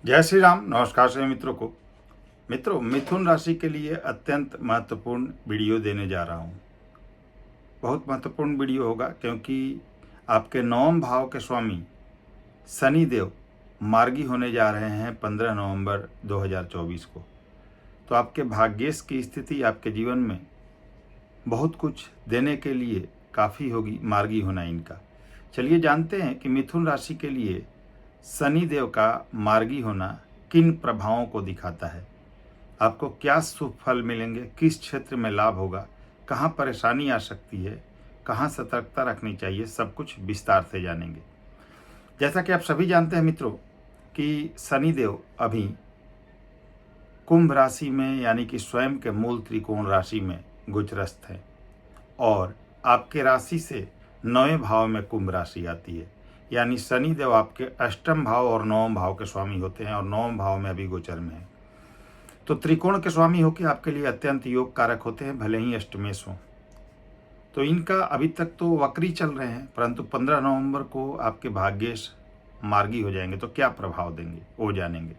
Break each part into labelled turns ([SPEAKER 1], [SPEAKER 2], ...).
[SPEAKER 1] जय श्री राम। नमस्कार सभी मित्रों को। मित्रों, मिथुन राशि के लिए अत्यंत महत्वपूर्ण वीडियो देने जा रहा हूँ। बहुत महत्वपूर्ण वीडियो होगा क्योंकि आपके नवम भाव के स्वामी शनि देव मार्गी होने जा रहे हैं 15 नवंबर 2024 को। तो आपके भाग्येश की स्थिति आपके जीवन में बहुत कुछ देने के लिए काफ़ी होगी मार्गी होना इनका। चलिए जानते हैं कि मिथुन राशि के लिए शनि देव का मार्गी होना किन प्रभावों को दिखाता है, आपको क्या शुभ फल मिलेंगे, किस क्षेत्र में लाभ होगा, कहाँ परेशानी आ सकती है, कहाँ सतर्कता रखनी चाहिए, सब कुछ विस्तार से जानेंगे। जैसा कि आप सभी जानते हैं मित्रों कि शनि देव अभी कुंभ राशि में यानी कि स्वयं के मूल त्रिकोण राशि में गोचरस्थ है और आपके राशि से 9वें भाव में कुंभ राशि आती है। यानी शनि देव आपके अष्टम भाव और नवम भाव के स्वामी होते हैं और नवम भाव में अभी गोचर में है। तो त्रिकोण के स्वामी होकर आपके लिए अत्यंत योग कारक होते हैं, भले ही अष्टमेश हों। तो इनका अभी तक तो वक्री चल रहे हैं, परंतु 15 नवंबर को आपके भाग्येश मार्गी हो जाएंगे। तो क्या प्रभाव देंगे वो जानेंगे।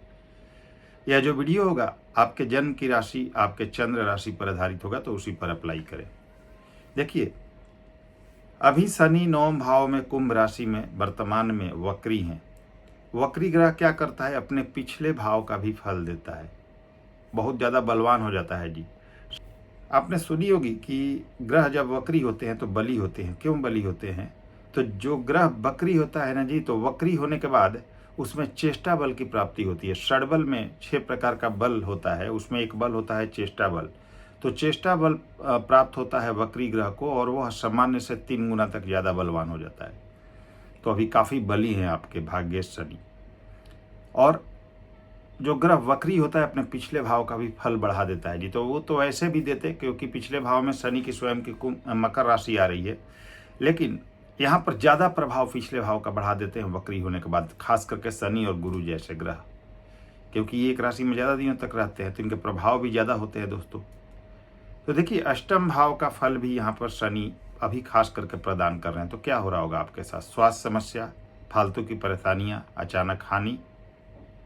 [SPEAKER 1] यह जो वीडियो होगा आपके जन्म की राशि, आपके चंद्र राशि पर आधारित होगा, तो उसी पर अप्लाई करें। देखिए, अभी शनि नवम भाव में कुंभ राशि में वर्तमान में वक्री हैं। वक्री ग्रह क्या करता है, अपने पिछले भाव का भी फल देता है, बहुत ज़्यादा बलवान हो जाता है जी। आपने सुनी होगी कि ग्रह जब वक्री होते हैं तो बली होते हैं। क्यों बली होते हैं? तो जो ग्रह वक्री होता है ना जी, तो वक्री होने के बाद उसमें चेष्टा बल की प्राप्ति होती है। षडबल में 6 प्रकार का बल होता है, उसमें एक बल होता है चेष्टा बल। तो चेष्टा बल प्राप्त होता है वक्री ग्रह को और वह सामान्य से 3 गुना तक ज़्यादा बलवान हो जाता है। तो अभी काफ़ी बली हैं आपके भाग्येश शनि। और जो ग्रह वक्री होता है अपने पिछले भाव का भी फल बढ़ा देता है जी। तो वो तो ऐसे भी देते क्योंकि पिछले भाव में शनि की स्वयं की मकर राशि आ रही है, लेकिन यहाँ पर ज़्यादा प्रभाव पिछले भाव का बढ़ा देते हैं वक्री होने के बाद, खास करके शनि और गुरु जैसे ग्रह, क्योंकि ये एक राशि में ज़्यादा दिनों तक रहते हैं तो इनके प्रभाव भी ज़्यादा होते हैं दोस्तों। तो देखिए, अष्टम भाव का फल भी यहाँ पर शनि अभी खास करके प्रदान कर रहे हैं। तो क्या हो रहा होगा आपके साथ? स्वास्थ्य समस्या, फालतू की परेशानियाँ, अचानक हानि,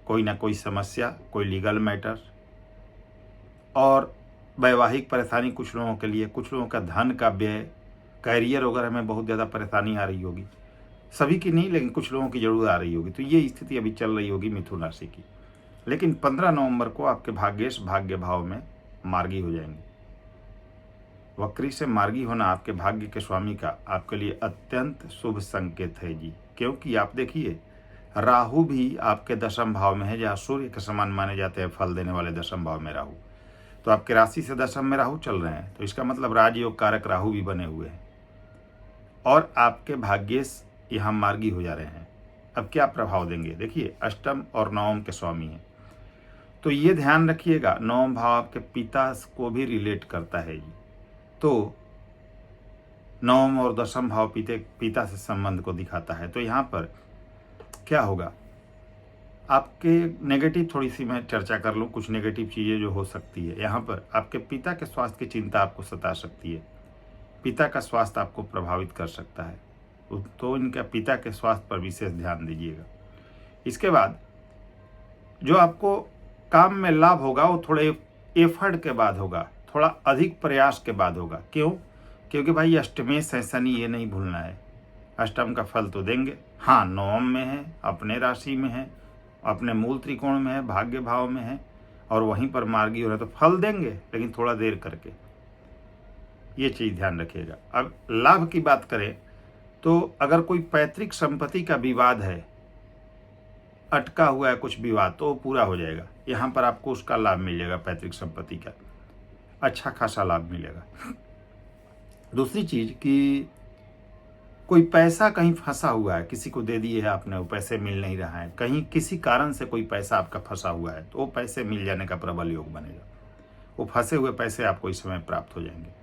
[SPEAKER 1] कोई ना कोई समस्या, कोई लीगल मैटर और वैवाहिक परेशानी कुछ लोगों के लिए, कुछ लोगों का धन का व्यय, कैरियर वगैरह में बहुत ज़्यादा परेशानी आ रही होगी। सभी की नहीं, लेकिन कुछ लोगों की जरूर आ रही होगी। तो ये स्थिति अभी चल रही होगी मिथुन राशि की। लेकिन 15 नवंबर को आपके भाग्येश भाग्य भाव में मार्गी हो जाएंगे। वक्री से मार्गी होना आपके भाग्य के स्वामी का आपके लिए अत्यंत शुभ संकेत है जी। क्योंकि आप देखिए, राहु भी आपके दशम भाव में है, जहाँ सूर्य के समान माने जाते हैं फल देने वाले दशम भाव में राहु। तो आपके राशि से दशम में राहु चल रहे हैं, तो इसका मतलब राजयोग कारक राहु भी बने हुए हैं और आपके भाग्येश यहाँ मार्गी हो जा रहे हैं। अब क्या प्रभाव देंगे? देखिए, अष्टम और नवम के स्वामी हैं, तो ये ध्यान रखिएगा, नवम भाव आपके पिता को भी रिलेट करता है जी। तो नवम और दशम भाव पिता से संबंध को दिखाता है। तो यहाँ पर क्या होगा, आपके नेगेटिव थोड़ी सी मैं चर्चा कर लूँ, कुछ नेगेटिव चीज़ें जो हो सकती है। यहाँ पर आपके पिता के स्वास्थ्य की चिंता आपको सता सकती है, पिता का स्वास्थ्य आपको प्रभावित कर सकता है। तो इनका पिता के स्वास्थ्य पर विशेष ध्यान दीजिएगा। इसके बाद जो आपको काम में लाभ होगा वो थोड़े एफर्ट के बाद होगा, थोड़ा अधिक प्रयास के बाद होगा। क्यों? क्योंकि भाई अष्टमेश है शनि, ये नहीं भूलना है। अष्टम का फल तो देंगे, हाँ, नवम में है, अपने राशि में है, अपने मूल त्रिकोण में है, भाग्य भाव में है और वहीं पर मार्गी हो रहा है, तो फल देंगे, लेकिन थोड़ा देर करके। ये चीज़ ध्यान रखिएगा। अब लाभ की बात करें तो अगर कोई पैतृक संपत्ति का विवाद है, अटका हुआ है कुछ विवाद, तो पूरा हो जाएगा। यहाँ पर आपको उसका लाभ मिल जाएगा, पैतृक संपत्ति का अच्छा खासा लाभ मिलेगा। दूसरी चीज़ कि कोई पैसा कहीं फंसा हुआ है, किसी को दे दिए है आपने, वो पैसे मिल नहीं रहा है, कहीं किसी कारण से कोई पैसा आपका फंसा हुआ है, तो वो पैसे मिल जाने का प्रबल योग बनेगा। वो फंसे हुए पैसे आपको इस समय प्राप्त हो जाएंगे।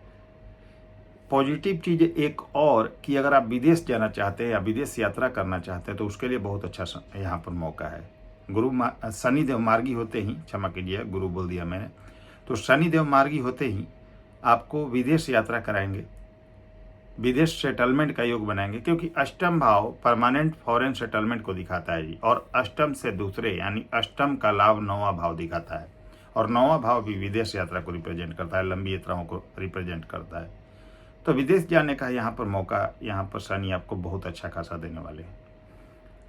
[SPEAKER 1] पॉजिटिव चीज़ एक और कि अगर आप विदेश जाना चाहते हैं या विदेश यात्रा करना चाहते हैं तो उसके लिए बहुत अच्छा यहाँ पर मौका है। शनिदेव मार्गी होते ही, क्षमा कीजिए गुरु बोल दिया मैंने, तो शनिदेव मार्गी होते ही आपको विदेश यात्रा कराएंगे विदेश सेटलमेंट का योग बनाएंगे, क्योंकि अष्टम भाव परमानेंट फॉरेन सेटलमेंट को दिखाता है जी, और अष्टम से दूसरे यानी अष्टम का लाभ नौवां भाव दिखाता है, और नौवां भाव भी विदेश यात्रा को रिप्रेजेंट करता है, लंबी यात्राओं को रिप्रेजेंट करता है। तो विदेश जाने का यहाँ पर मौका, यहाँ पर शनि आपको बहुत अच्छा खासा देने वाले हैं।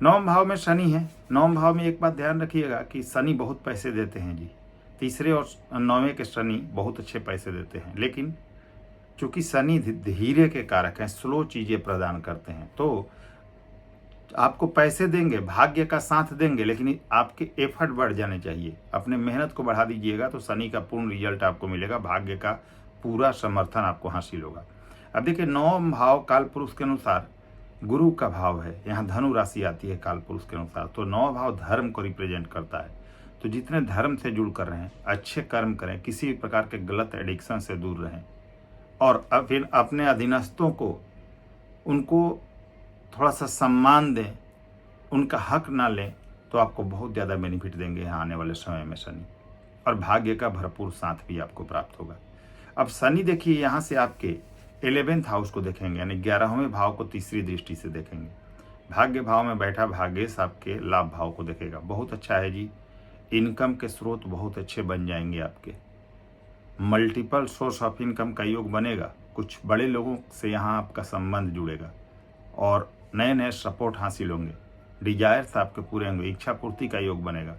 [SPEAKER 1] नौम भाव में शनि है। नौम भाव में एक बात ध्यान रखिएगा कि शनि बहुत पैसे देते हैं जी, तीसरे और नौवें के शनि बहुत अच्छे पैसे देते हैं, लेकिन चूंकि शनि धीरे के कारक हैं, स्लो चीज़ें प्रदान करते हैं, तो आपको पैसे देंगे, भाग्य का साथ देंगे, लेकिन आपके एफर्ट बढ़ जाने चाहिए। अपने मेहनत को बढ़ा दीजिएगा तो शनि का पूर्ण रिजल्ट आपको मिलेगा, भाग्य का पूरा समर्थन आपको हासिल होगा। अब देखिए, नौम भाव काल पुरुष के अनुसार गुरु का भाव है, यहाँ धनु राशि आती है काल पुरुष के अनुसार, तो नौ भाव धर्म को रिप्रेजेंट करता है। तो जितने धर्म से जुड़ कर रहे हैं, अच्छे कर्म करें, किसी भी प्रकार के गलत एडिक्शन से दूर रहें, और फिर अपने अधीनस्थों को, उनको थोड़ा सा सम्मान दें, उनका हक ना लें, तो आपको बहुत ज़्यादा बेनिफिट देंगे यहाँ आने वाले समय में शनि, और भाग्य का भरपूर साथ भी आपको प्राप्त होगा। अब शनि देखिए, यहाँ से आपके 11th हाउस को देखेंगे, यानी 11वें भाव को तीसरी दृष्टि से देखेंगे। भाग्य भाव में बैठा भाग्येश आपके लाभ भाव को देखेगा, बहुत अच्छा है जी। इनकम के स्रोत बहुत अच्छे बन जाएंगे आपके, मल्टीपल सोर्स ऑफ इनकम का योग बनेगा, कुछ बड़े लोगों से यहाँ आपका संबंध जुड़ेगा, और नए नए सपोर्ट हासिल होंगे, डिजायर्स आपके पूरे होंगे, इच्छा पूर्ति का योग बनेगा,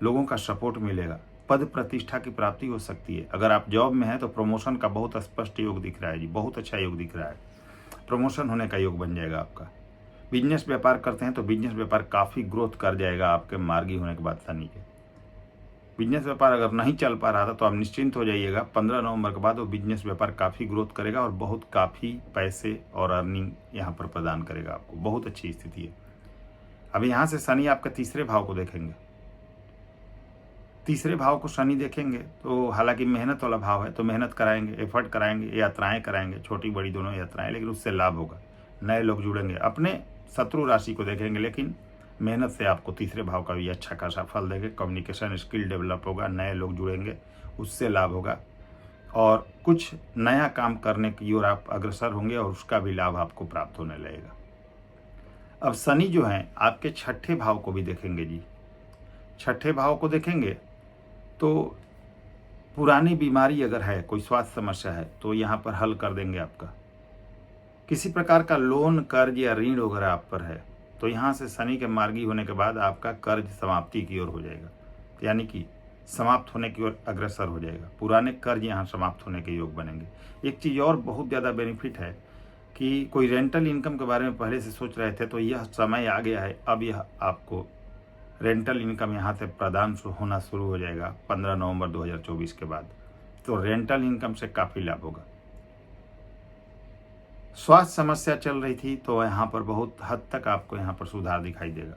[SPEAKER 1] लोगों का सपोर्ट मिलेगा, पद प्रतिष्ठा की प्राप्ति हो सकती है। अगर आप जॉब में हैं तो प्रमोशन का बहुत स्पष्ट योग दिख रहा है जी, बहुत अच्छा योग दिख रहा है, प्रमोशन होने का योग बन जाएगा आपका। बिजनेस व्यापार करते हैं तो बिजनेस व्यापार काफ़ी ग्रोथ कर जाएगा आपके मार्गी होने के बाद शनि के। बिजनेस व्यापार अगर नहीं चल पा रहा था तो आप निश्चिंत हो जाइएगा, 15 नवंबर के बाद वो बिजनेस व्यापार काफ़ी ग्रोथ करेगा, और बहुत काफ़ी पैसे और अर्निंग यहाँ पर प्रदान करेगा आपको, बहुत अच्छी स्थिति है। अब यहाँ से शनि आपका तीसरे भाव को देखेंगे, तीसरे भाव को शनि देखेंगे तो हालांकि मेहनत वाला भाव है, तो मेहनत कराएंगे, एफर्ट कराएंगे, यात्राएं कराएंगे, छोटी बड़ी दोनों यात्राएं, लेकिन उससे लाभ होगा, नए लोग जुड़ेंगे। अपने शत्रु राशि को देखेंगे, लेकिन मेहनत से आपको तीसरे भाव का भी अच्छा खासा फल देंगे, कम्युनिकेशन स्किल डेवलप होगा, नए लोग जुड़ेंगे, उससे लाभ होगा, और कुछ नया काम करने की ओर आप अग्रसर होंगे, और उसका भी लाभ आपको प्राप्त होने लगेगा। अब शनि जो है आपके छठे भाव को भी देखेंगे जी, छठे भाव को देखेंगे तो पुरानी बीमारी अगर है, कोई स्वास्थ्य समस्या है, तो यहाँ पर हल कर देंगे आपका। किसी प्रकार का लोन, कर्ज या ऋण वगैरह आप पर है, तो यहाँ से शनि के मार्गी होने के बाद आपका कर्ज समाप्ति की ओर हो जाएगा, यानी कि समाप्त होने की ओर अग्रसर हो जाएगा, पुराने कर्ज यहाँ समाप्त होने के योग बनेंगे। एक चीज़ और बहुत ज़्यादा बेनिफिट है कि कोई रेंटल इनकम के बारे में पहले से सोच रहे थे, तो यह समय आ गया है, अब यह आपको रेंटल इनकम यहाँ से प्रदान होना शुरू हो जाएगा 15 नवंबर 2024 के बाद, तो रेंटल इनकम से काफ़ी लाभ होगा। स्वास्थ्य समस्या चल रही थी तो यहाँ पर बहुत हद तक आपको यहाँ पर सुधार दिखाई देगा,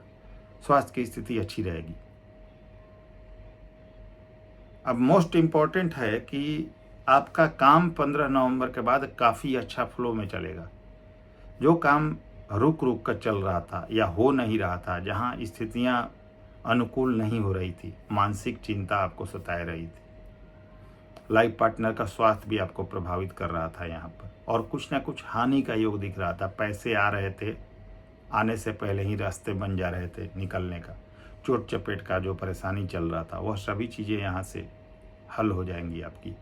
[SPEAKER 1] स्वास्थ्य की स्थिति अच्छी रहेगी। अब मोस्ट इम्पॉर्टेंट है कि आपका काम 15 नवंबर के बाद काफ़ी अच्छा फ्लो में चलेगा। जो काम रुक रुक कर चल रहा था या हो नहीं रहा था, जहाँ स्थितियाँ अनुकूल नहीं हो रही थी, मानसिक चिंता आपको सताए रही थी, लाइफ पार्टनर का स्वास्थ्य भी आपको प्रभावित कर रहा था यहाँ पर, और कुछ ना कुछ हानि का योग दिख रहा था, पैसे आ रहे थे, आने से पहले ही रास्ते बन जा रहे थे निकलने का, चोट चपेट का जो परेशानी चल रहा था, वह सभी चीज़ें यहाँ से हल हो जाएंगी आपकी।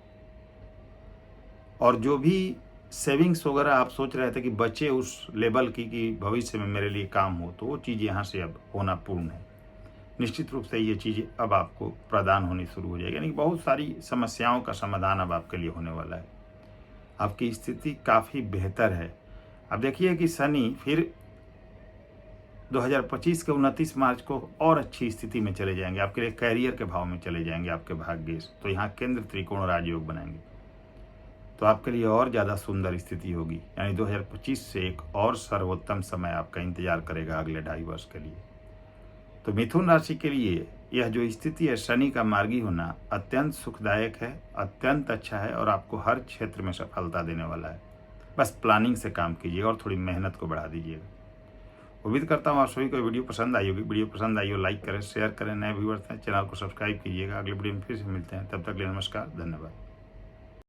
[SPEAKER 1] और जो भी सेविंग्स वगैरह आप सोच रहे थे कि बचे उस लेवल की कि भविष्य में मेरे लिए काम हो, तो वो चीज़ यहाँ से अब होना पूर्ण है। निश्चित रूप से ये चीज़ें अब आपको प्रदान होनी शुरू हो जाएगी, यानी बहुत सारी समस्याओं का समाधान अब आपके लिए होने वाला है, आपकी स्थिति काफ़ी बेहतर है। अब देखिए कि शनि फिर 2025 के 29 मार्च को और अच्छी स्थिति में चले जाएंगे, आपके लिए कैरियर के भाव में चले जाएंगे आपके भाग्येश, तो यहाँ केंद्र त्रिकोण राजयोग बनाएंगे, तो आपके लिए और ज़्यादा सुंदर स्थिति होगी, यानी 2025 से एक और सर्वोत्तम समय आपका इंतजार करेगा अगले 2.5 वर्ष के लिए। तो मिथुन राशि के लिए यह जो स्थिति है, शनि का मार्गी होना अत्यंत सुखदायक है, अत्यंत अच्छा है, और आपको हर क्षेत्र में सफलता देने वाला है। बस प्लानिंग से काम कीजिएगा और थोड़ी मेहनत को बढ़ा दीजिएगा। उम्मीद करता हूँ आप सभी को वीडियो पसंद आई होगी। वीडियो पसंद आई हो लाइक करें, शेयर करें, नए व्यूअर्स हैं चैनल को सब्सक्राइब कीजिएगा। अगले वीडियो में फिर से मिलते हैं, तब तक के लिए नमस्कार, धन्यवाद।